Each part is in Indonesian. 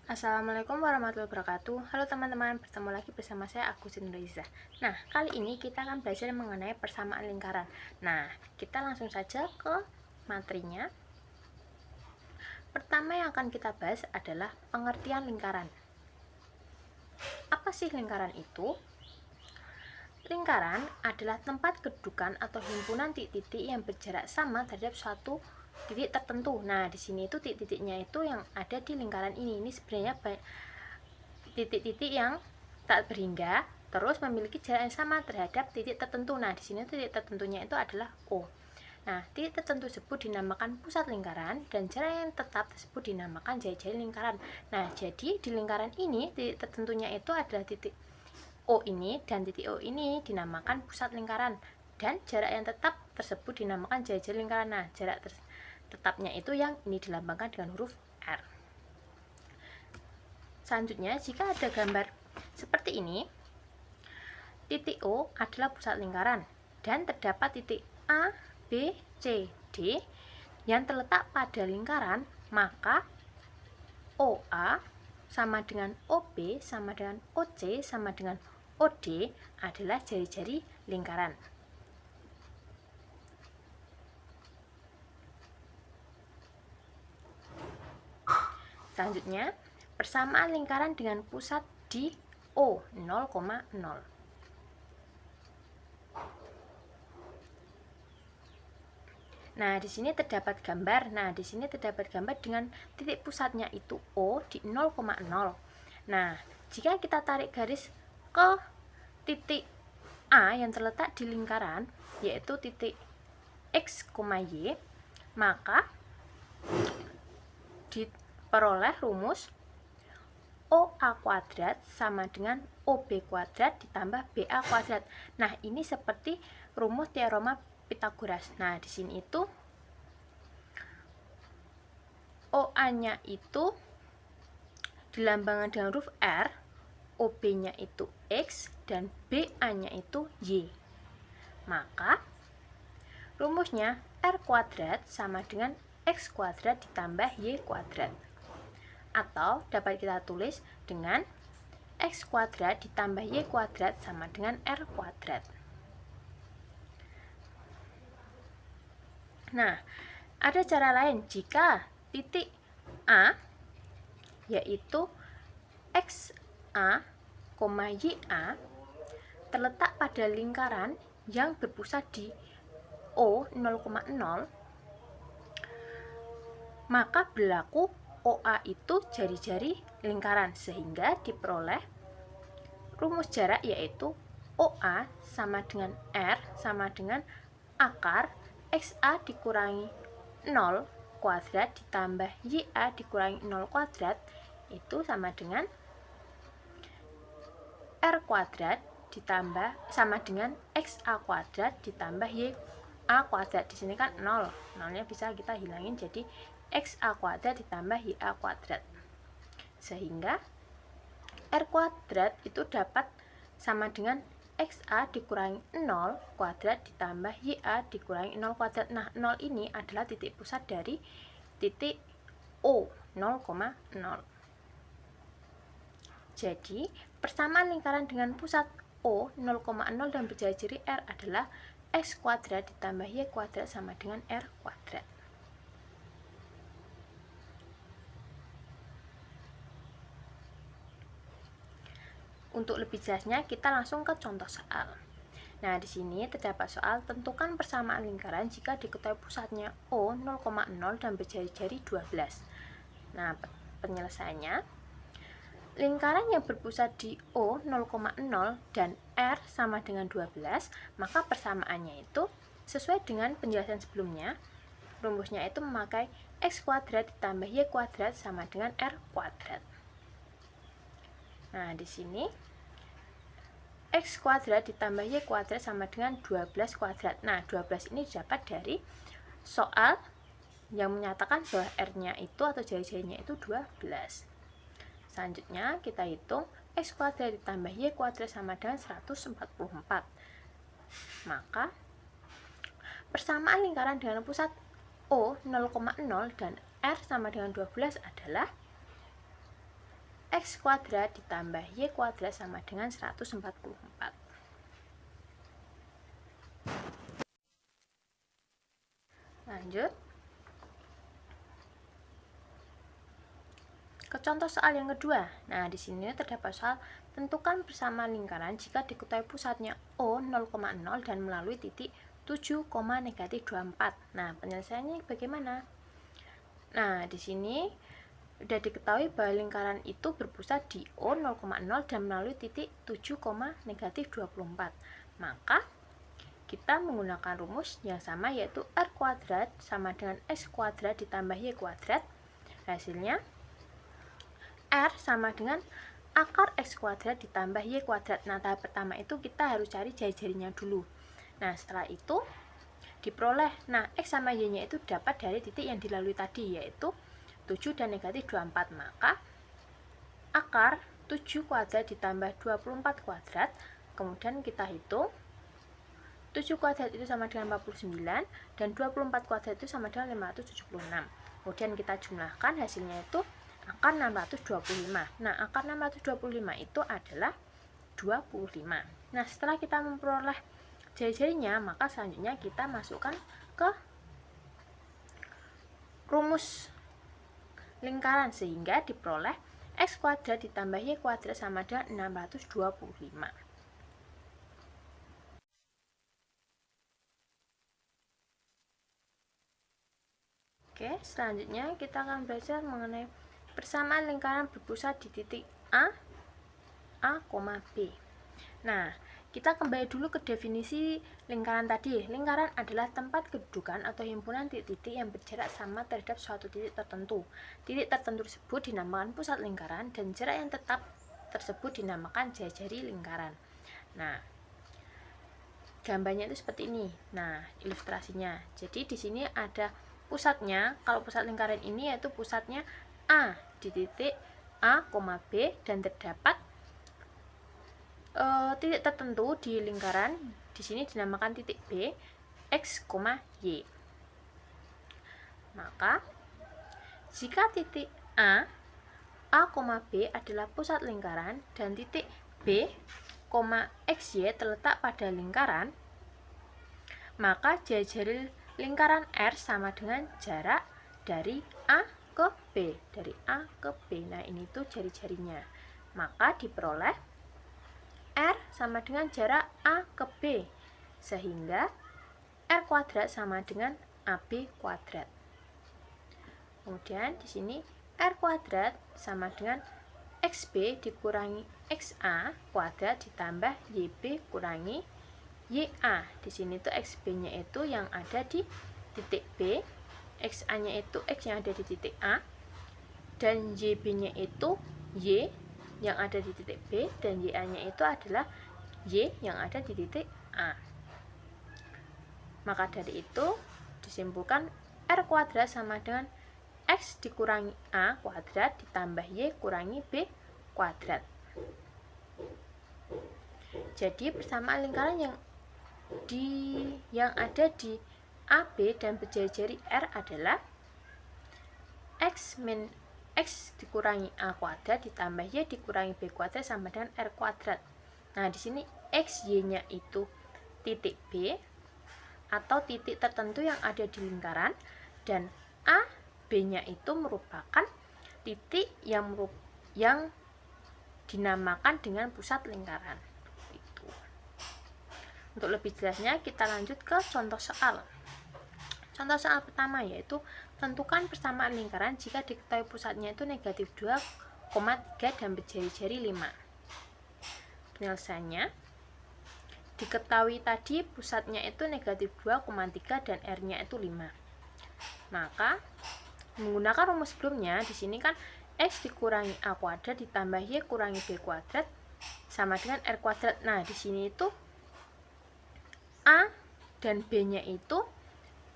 Assalamualaikum warahmatullahi wabarakatuh. Halo teman-teman, bertemu lagi bersama saya Agusin Reza. Nah, kali ini kita akan belajar mengenai persamaan lingkaran. Nah, kita langsung saja ke materinya. Pertama yang akan kita bahas adalah pengertian lingkaran. Apa sih lingkaran itu? Lingkaran adalah tempat kedudukan atau himpunan titik-titik yang berjarak sama terhadap suatu titik tertentu. Nah, di sini itu titik-titiknya itu yang ada di lingkaran ini. Ini sebenarnya titik-titik yang tak berhingga terus memiliki jarak yang sama terhadap titik tertentu. Nah, di sini titik tertentunya itu adalah O. Nah, titik tertentu tersebut dinamakan pusat lingkaran dan jarak yang tetap tersebut dinamakan jari-jari lingkaran. Nah, jadi di lingkaran ini titik tertentunya itu adalah titik O ini dan titik O ini dinamakan pusat lingkaran dan jarak yang tetap tersebut dinamakan jari-jari lingkaran. Nah, jarak tetapnya itu yang ini dilambangkan dengan huruf R. Selanjutnya, jika ada gambar seperti ini, titik O adalah pusat lingkaran dan terdapat titik A, B, C, D yang terletak pada lingkaran, maka OA sama dengan OB sama dengan OC sama dengan OD adalah jari-jari lingkaran. Selanjutnya, persamaan lingkaran dengan pusat di O 0,0. Nah, di sini terdapat gambar. Nah, di sini terdapat gambar dengan titik pusatnya itu O di 0,0. Nah, jika kita tarik garis ke titik A yang terletak di lingkaran, yaitu titik X, Y, maka diperoleh rumus OA kuadrat sama dengan OB kuadrat ditambah BA kuadrat. Nah, ini seperti rumus teorema Pitagoras. Nah, di sini itu OA-nya itu dilambangkan dengan huruf R, OB-nya itu X, dan BA-nya itu Y. Maka, rumusnya R kuadrat sama dengan X kuadrat ditambah Y kuadrat. Atau dapat kita tulis dengan X kuadrat ditambah Y kuadrat sama dengan R kuadrat. Nah, ada cara lain jika titik A yaitu XA, YA terletak pada lingkaran yang berpusat di O 0,0, maka berlaku OA itu jari-jari lingkaran sehingga diperoleh rumus jarak yaitu OA sama dengan R sama dengan akar XA dikurangi 0 kuadrat ditambah YA dikurangi 0 kuadrat itu sama dengan R kuadrat ditambah sama dengan XA kuadrat ditambah YA kuadrat. Di sini kan 0. 0-nya bisa kita hilangin jadi XA kuadrat ditambah YA kuadrat. Sehingga R kuadrat itu dapat sama dengan XA dikurangi 0 kuadrat ditambah YA dikurangi 0 kuadrat. Nah, 0 ini adalah titik pusat dari titik O 0,0. Jadi, persamaan lingkaran dengan pusat O 0,0 dan berjari-jari R adalah X kuadrat ditambah Y kuadrat sama dengan R kuadrat. Untuk lebih jelasnya, kita langsung ke contoh soal. Nah, di sini terdapat soal tentukan persamaan lingkaran jika diketahui pusatnya O 0,0 dan berjari-jari 12. Nah, penyelesaiannya, lingkaran yang berpusat di O 0,0 dan R sama dengan 12, maka persamaannya itu sesuai dengan penjelasan sebelumnya. Rumusnya itu memakai X kuadrat ditambah Y kuadrat sama dengan R kuadrat. Nah, di sini X kuadrat ditambah Y kuadrat sama dengan 12 kuadrat. Nah, 12 ini didapat dari soal yang menyatakan bahwa R-nya itu atau jari-jarinya itu 12. Selanjutnya, kita hitung X kuadrat ditambah Y kuadrat sama dengan 144. Maka, persamaan lingkaran dengan pusat O 0,0 dan R sama dengan 12 adalah X kuadrat ditambah Y kuadrat sama dengan 144. Lanjut ke contoh soal yang kedua. Nah, di sini terdapat soal tentukan persamaan lingkaran jika diketahui pusatnya O 0,0 dan melalui titik 7,-24. Nah, penyelesaiannya bagaimana? Nah, di sini sudah diketahui bahwa lingkaran itu berpusat di O 0,0 dan melalui titik 7,-24. Maka kita menggunakan rumus yang sama, yaitu R kuadrat sama dengan X kuadrat ditambah Y kuadrat. Hasilnya R sama dengan akar X kuadrat ditambah Y kuadrat. Nah, tahap pertama itu kita harus cari jari-jarinya dulu. Nah, setelah itu diperoleh, nah X sama Y nya itu dapat dari titik yang dilalui tadi, yaitu 7 dan negatif 24. Maka akar 7 kuadrat ditambah 24 kuadrat, kemudian kita hitung 7 kuadrat itu sama dengan 49 dan 24 kuadrat itu sama dengan 576. Kemudian kita jumlahkan, hasilnya itu akar 625. Nah, akar 625 itu adalah 25. Nah, setelah kita memperoleh jari-jarinya, maka selanjutnya kita masukkan ke rumus lingkaran sehingga diperoleh X kuadrat ditambah Y kuadrat sama dengan 625. Oke, selanjutnya kita akan belajar mengenai persamaan lingkaran berpusat di titik A, B. Nah, kita kembali dulu ke definisi lingkaran tadi. Lingkaran adalah tempat kedudukan atau himpunan titik-titik yang berjarak sama terhadap suatu titik tertentu. Titik tertentu tersebut dinamakan pusat lingkaran dan jarak yang tetap tersebut dinamakan jari-jari lingkaran. Nah, gambarnya itu seperti ini. Nah, ilustrasinya. Jadi di sini ada pusatnya. Kalau pusat lingkaran ini yaitu pusatnya A di titik A, B, dan terdapat titik tertentu di lingkaran. Di sini dinamakan titik B, X, Y. Maka jika titik A, B adalah pusat lingkaran dan titik B, XY terletak pada lingkaran, maka jari-jari lingkaran R sama dengan jarak dari A ke B, dari A ke B. Nah, ini tuh jari-jarinya. Maka diperoleh R sama dengan jarak A ke B, sehingga R kuadrat sama dengan AB kuadrat. Kemudian di sini R kuadrat sama dengan XB dikurangi XA kuadrat ditambah YB kurangi YA. Di sini tuh XB-nya itu yang ada di titik B, XA-nya itu X yang ada di titik A, dan YB-nya itu Y yang ada di titik B, dan YA-nya itu adalah Y yang ada di titik A. Maka dari itu disimpulkan R kuadrat sama dengan X dikurangi A kuadrat ditambah Y kurangi B kuadrat. Jadi persamaan lingkaran yang ada di AB dan berjari-jari R adalah X dikurangi A kuadrat ditambah Y dikurangi B kuadrat sama dengan R kuadrat. Nah, di sini XY-nya itu titik B atau titik tertentu yang ada di lingkaran, dan A, B-nya itu merupakan titik yang dinamakan dengan pusat lingkaran. Untuk lebih jelasnya kita lanjut ke contoh soal. Contoh soal pertama yaitu tentukan persamaan lingkaran jika diketahui pusatnya itu negatif 2,3 dan berjari-jari 5. Penyelesaiannya, diketahui tadi pusatnya itu negatif 2,3 dan R-nya itu 5. Maka menggunakan rumus sebelumnya, di sini kan X dikurangi A kuadrat ditambah Y kurangi B kuadrat sama dengan R kuadrat. Nah, di sini itu A dan B-nya itu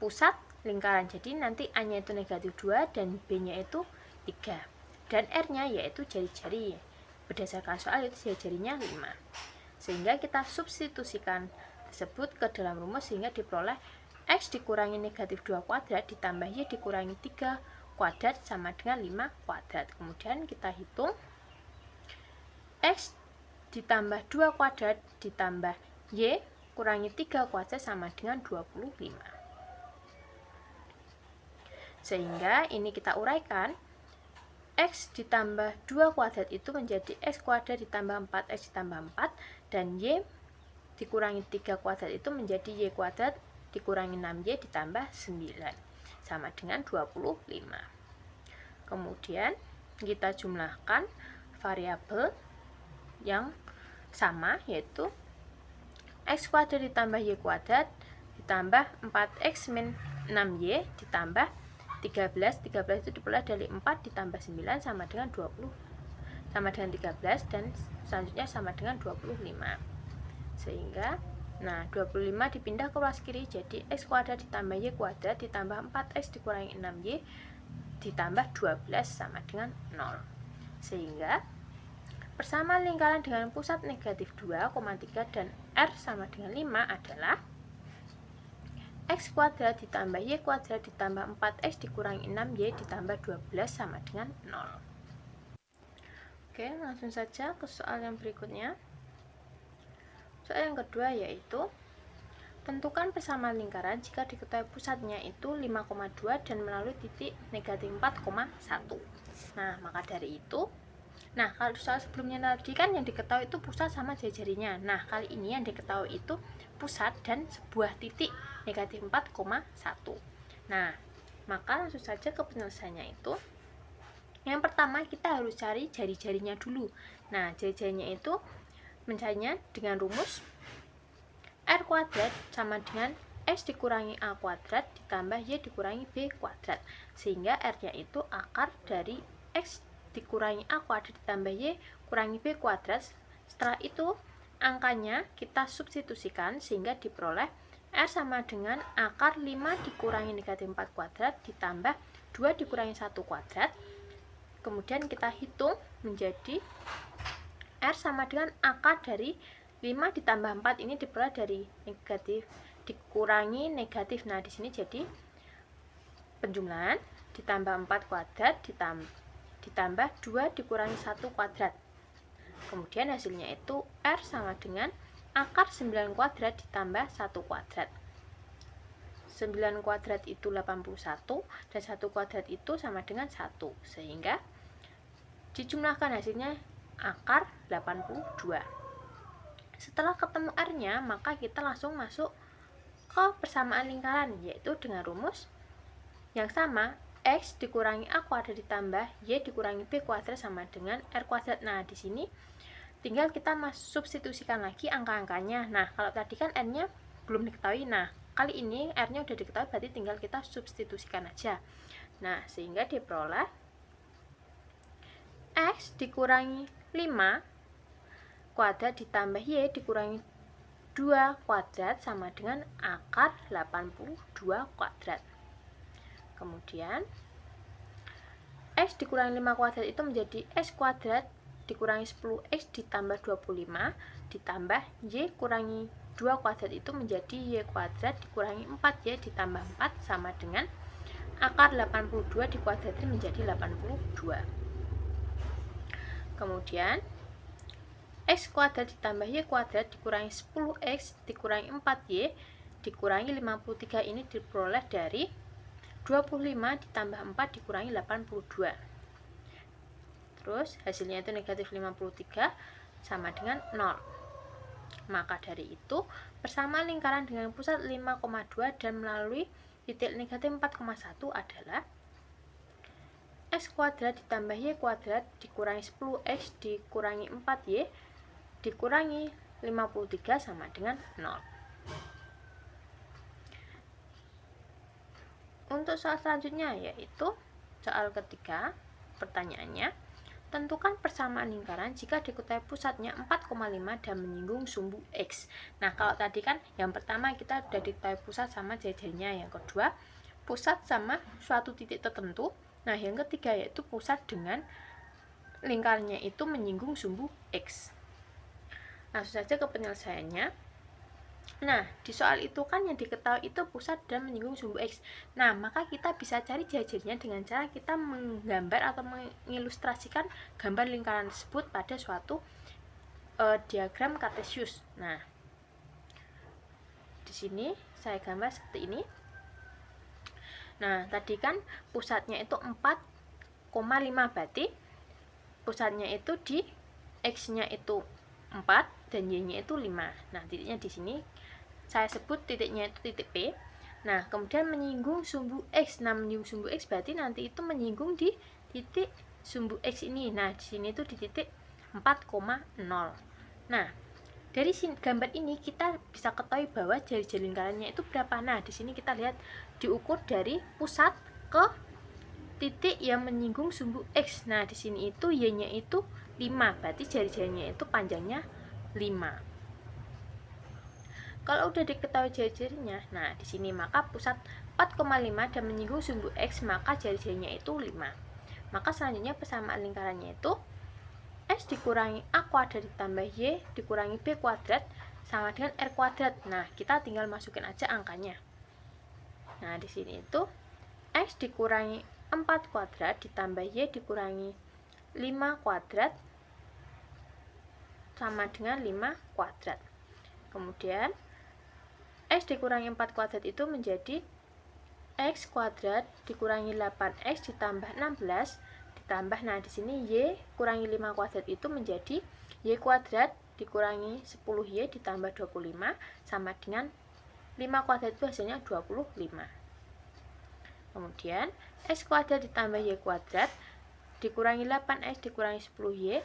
pusat lingkaran. Jadi nanti A-nya itu negatif 2 dan B-nya itu 3. Dan R-nya yaitu jari-jari. Berdasarkan soal itu jari-jarinya 5. Sehingga kita substitusikan tersebut ke dalam rumus sehingga diperoleh X dikurangi negatif 2 kuadrat ditambah Y dikurangi 3 kuadrat sama dengan 5 kuadrat. Kemudian kita hitung X ditambah 2 kuadrat ditambah Y kurangi 3 kuadrat sama dengan 25. Sehingga ini kita uraikan, X ditambah 2 kuadrat itu menjadi X kuadrat ditambah 4X ditambah 4, dan Y dikurangi 3 kuadrat itu menjadi Y kuadrat dikurangi 6Y ditambah 9 sama dengan 25. Kemudian kita jumlahkan variabel yang sama, yaitu X kuadrat ditambah Y kuadrat ditambah 4X min 6Y ditambah 13 itu diperoleh dari 4 ditambah 9 sama dengan 20 sama dengan 13, dan selanjutnya sama dengan 25. Sehingga 25 dipindah ke ruas kiri jadi X kuadrat ditambah Y kuadrat ditambah 4X dikurangi 6Y ditambah 12 sama dengan 0. Sehingga persamaan lingkaran dengan pusat negatif 2,3 dan R sama dengan 5 adalah X kuadrat ditambah Y kuadrat ditambah 4X dikurangi 6Y ditambah 12 sama dengan 0. Oke, langsung saja ke soal yang berikutnya. Soal yang kedua yaitu tentukan persamaan lingkaran jika diketahui pusatnya itu 5,2 dan melalui titik negatif 4,1. Nah, maka dari itu, kalau soal sebelumnya tadi kan yang diketahui itu pusat sama jari-jarinya. Nah, kali ini yang diketahui itu pusat dan sebuah titik negatif 4,1. Nah, maka langsung saja ke penyelesaiannya itu. Yang pertama kita harus cari jari-jarinya dulu. Nah, jari-jarinya itu mencarinya dengan rumus R kuadrat sama dengan X dikurangi A kuadrat ditambah Y dikurangi B kuadrat, sehingga R-nya itu akar dari X dikurangi A kuadrat ditambah Y kurangi B kuadrat. Setelah itu angkanya kita substitusikan sehingga diperoleh R sama dengan akar 5 dikurangi negatif 4 kuadrat ditambah 2 dikurangi 1 kuadrat. Kemudian kita hitung menjadi R sama dengan akar dari 5 ditambah 4 ini diperoleh dari negatif dikurangi negatif. Nah, di sini jadi penjumlahan ditambah 4 kuadrat ditambah 2 dikurangi 1 kuadrat. Kemudian hasilnya itu R sama dengan akar 9 kuadrat ditambah 1 kuadrat. 9 kuadrat itu 81 dan 1 kuadrat itu sama dengan 1, sehingga dijumlahkan hasilnya akar 82. Setelah ketemu R-nya, maka kita langsung masuk ke persamaan lingkaran, yaitu dengan rumus yang sama, X dikurangi A kuadrat ditambah Y dikurangi B kuadrat sama dengan R kuadrat. Nah, di sini tinggal kita substitusikan lagi angka-angkanya. Nah, kalau tadi kan R-nya belum diketahui, nah kali ini R-nya udah diketahui, berarti tinggal kita substitusikan aja. Nah, sehingga diperoleh X dikurangi 5 kuadrat ditambah Y dikurangi 2 kuadrat sama dengan akar 82 kuadrat. Kemudian X dikurangi 5 kuadrat itu menjadi X kuadrat dikurangi 10X ditambah 25 ditambah Y kurangi 2 kuadrat itu menjadi Y kuadrat dikurangi 4Y ditambah 4 sama dengan akar 82 dikuadratin menjadi 82. Kemudian X kuadrat ditambah Y kuadrat dikurangi 10X dikurangi 4Y dikurangi 53 ini diperoleh dari 25 ditambah 4 dikurangi 82. Terus hasilnya itu negatif 53 sama dengan 0. Maka dari itu persamaan lingkaran dengan pusat 5,2 dan melalui titik negatif 4,1 adalah X kuadrat ditambah Y kuadrat dikurangi 10X dikurangi 4Y dikurangi 53 sama dengan 0. Untuk soal selanjutnya yaitu soal ketiga, pertanyaannya, tentukan persamaan lingkaran jika diketahui pusatnya 4,5 dan menyinggung sumbu X. Nah, kalau tadi kan yang pertama kita sudah diketahui pusat sama jari-jarinya, yang kedua pusat sama suatu titik tertentu. Nah, yang ketiga yaitu pusat dengan lingkarannya itu menyinggung sumbu X. Langsung saja ke penyelesaiannya. Nah, di soal itu kan yang diketahui itu pusat dan menyinggung sumbu X. Nah, maka kita bisa cari jari-jarinya dengan cara kita menggambar atau mengilustrasikan gambar lingkaran tersebut pada suatu diagram kartesius. Nah, di sini saya gambar seperti ini. Nah, tadi kan pusatnya itu 4,5, berarti pusatnya itu di X-nya itu 4 dan Y-nya itu 5. Nah, titiknya di sini saya sebut titiknya itu titik P. Nah, kemudian menyinggung sumbu X. Nah, menyinggung sumbu X berarti nanti itu menyinggung di titik sumbu X ini. Nah, di sini itu di titik 4,0. Nah, dari gambar ini kita bisa ketahui bahwa jari-jari lingkarannya itu berapa. Nah, di sini kita lihat diukur dari pusat ke titik yang menyinggung sumbu X. Nah, di sini itu Y-nya itu 5, berarti jari-jarinya itu panjangnya 5. Kalau udah diketahui jari-jarinya, nah di sini maka pusat 4,5 dan menyinggung sumbu X, maka jari-jarinya itu 5. Maka selanjutnya persamaan lingkarannya itu X dikurangi A kuadrat ditambah Y dikurangi B kuadrat sama dengan R kuadrat. Nah, kita tinggal masukin aja angkanya. Nah, di sini itu X dikurangi 4 kuadrat ditambah Y dikurangi 5 kuadrat sama dengan 5 kuadrat. Kemudian X dikurangi 4 kuadrat itu menjadi X kuadrat dikurangi 8X ditambah 16 ditambah, nah di sini Y kurangi 5 kuadrat itu menjadi Y kuadrat dikurangi 10Y ditambah 25 sama dengan 5 kuadrat itu hasilnya 25. Kemudian X kuadrat ditambah Y kuadrat dikurangi 8X dikurangi 10Y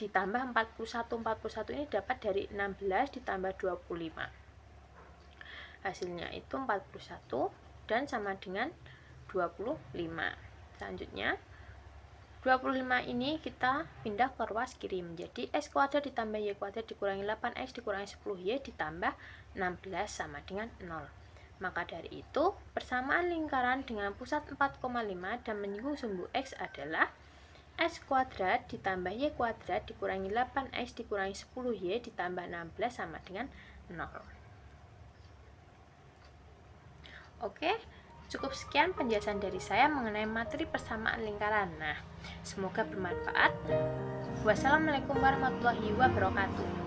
ditambah 41. 41 ini dapat dari 16 ditambah 25. Hasilnya itu 41 dan sama dengan 25. Selanjutnya 25 ini kita pindah ke ruas kiri menjadi X kuadrat ditambah Y kuadrat dikurangi 8X dikurangi 10Y ditambah 16 sama dengan 0. Maka dari itu persamaan lingkaran dengan pusat 4,5 dan menyinggung sumbu X adalah X kuadrat ditambah Y kuadrat dikurangi 8X dikurangi 10Y ditambah 16 sama dengan 0. Oke, cukup sekian penjelasan dari saya mengenai materi persamaan lingkaran. Nah, semoga bermanfaat. Wassalamualaikum warahmatullahi wabarakatuh.